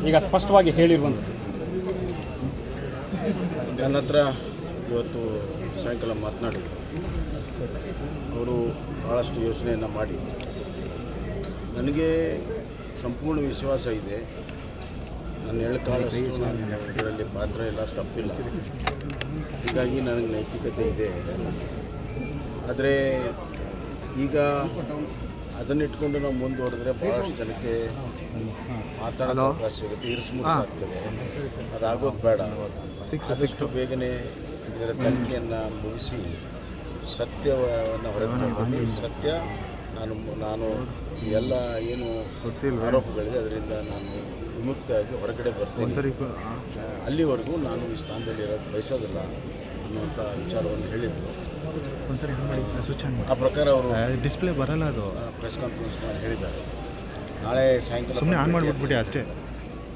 ಈಗ ಸ್ಪಷ್ಟವಾಗಿ ಹೇಳಿರುವಂಥದ್ದು? ನನ್ನ ಹತ್ರ ಇವತ್ತು ಸಾಯಂಕಾಲ ಮಾತನಾಡಿದರು. ಅವರು ಭಾಳಷ್ಟು ಯೋಚನೆಯನ್ನು ಮಾಡಿ ನನಗೆ ಸಂಪೂರ್ಣ ವಿಶ್ವಾಸ ಇದೆ. ನನ್ನ ಎಳ್ಕಾಳಷ್ಟು ನಾನು ಇದರಲ್ಲಿ ಪಾತ್ರ ಎಲ್ಲ ತಪ್ಪಿಲ್ಲ, ಹೀಗಾಗಿ ನನಗೆ ನೈತಿಕತೆ ಇದೆ. ಆದರೆ ಈಗ ಅದನ್ನಿಟ್ಕೊಂಡು ನಾವು ಮುಂದುವರೆದ್ರೆ ಭಾಳಷ್ಟು ಜನಕ್ಕೆ ಮಾತಾಡೋ ಅವಕಾಶ ಸಿಗುತ್ತೆ, ಇರಿಸ್ಮುರ್ಸಾಗ್ತದೆ. ಅದಾಗೋದು ಬೇಡ. ಆದಷ್ಟು ಬೇಗನೆ ಇದರ ತನಿಖೆಯನ್ನು ಮುಗಿಸಿ ಸತ್ಯವನ್ನು ಹೊರಗೆ ಬಂದು ಸತ್ಯ ನಾನು ಎಲ್ಲ ಏನು ಆರೋಪಗಳಿದೆ ಅದರಿಂದ ನಾನು ವಿಮುಕ್ತವಾಗಿ ಹೊರಗಡೆ ಬರ್ತೀನಿ. ಅಲ್ಲಿವರೆಗೂ ನಾನು ಈ ಸ್ಥಾನದಲ್ಲಿ ಇರೋದು ಬಯಸೋದಿಲ್ಲ ಅನ್ನುವಂಥ ವಿಚಾರವನ್ನು ಹೇಳಿದರು. ಆ ಪ್ರಕಾರ ಅವರು ಡಿಸ್ಪ್ಲೇ ಬರಲ್ಲ, ಅದು ಪ್ರೆಸ್ ಕಾನ್ಫರೆನ್ಸ್ ಮಾಡಿ ಹೇಳಿದ್ದಾರೆ. ನಾಳೆ ಸಾಯಂಕಾಲ ಸುಮ್ಮನೆ ಆನ್ ಮಾಡಿಬಿಟ್ಬಿಟ್ಟು ಅಷ್ಟೇ.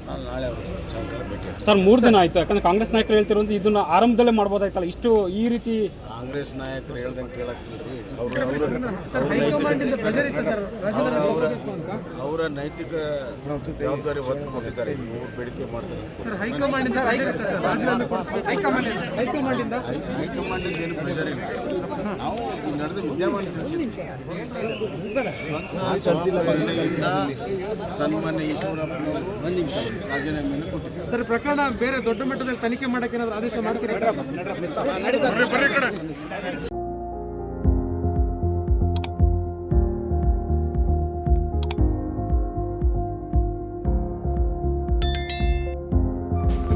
ನಾನು ನಾಳೆ ಅವರು ಸಾಯಂಕಾಲ ಭೇಟಿ ಸರ್ 3 ದಿನ ಆಯಿತು. ಯಾಕಂದರೆ ಕಾಂಗ್ರೆಸ್ ನಾಯಕರು ಹೇಳ್ತಿರೋದು ಇದನ್ನು ಆರಂಭದಲ್ಲೇ ಮಾಡ್ಬೋದಾಯ್ತಲ್ಲ, ಇಷ್ಟು ಈ ರೀತಿ ಕಾಂಗ್ರೆಸ್ ನಾಯಕರು ಹೇಳ್ದಂಗೆ ಕೇಳಕ್ಕಿಲ್ರಿ. ಅವರ ನೈತಿಕ ಜವಾಬ್ದಾರಿ ಹೊತ್ತು ಕೊಟ್ಟಿದ್ದಾರೆ. ಇವ್ರು ಬೇಡಿಕೆ ಮಾಡ್ತಾರೆ. ಹೈಕಮಾಂಡಿಂದ ಏನು ಪ್ರೆಷರ್ ಇಲ್ಲ. ನಾವು ಈ ನಡೆದ ವಿದ್ಯಮಾನ ತಿಳಿಸಿದ್ವಿ. ಸ್ವಂತ ಸನ್ಮಾನ್ಯ ಈಶ್ವರಪ್ಪನವರು ರಾಜೀನಾಮೆಯನ್ನು ಕೊಟ್ಟಿದ್ದಾರೆ. ಸರ್, ಪ್ರಕರಣ ಬೇರೆ ದೊಡ್ಡ ಮಟ್ಟದಲ್ಲಿ ತನಿಖೆ ಮಾಡಕ್ಕೆ ಏನಾದರೂ ಆದೇಶ ಮಾಡ್ತೀರಾ?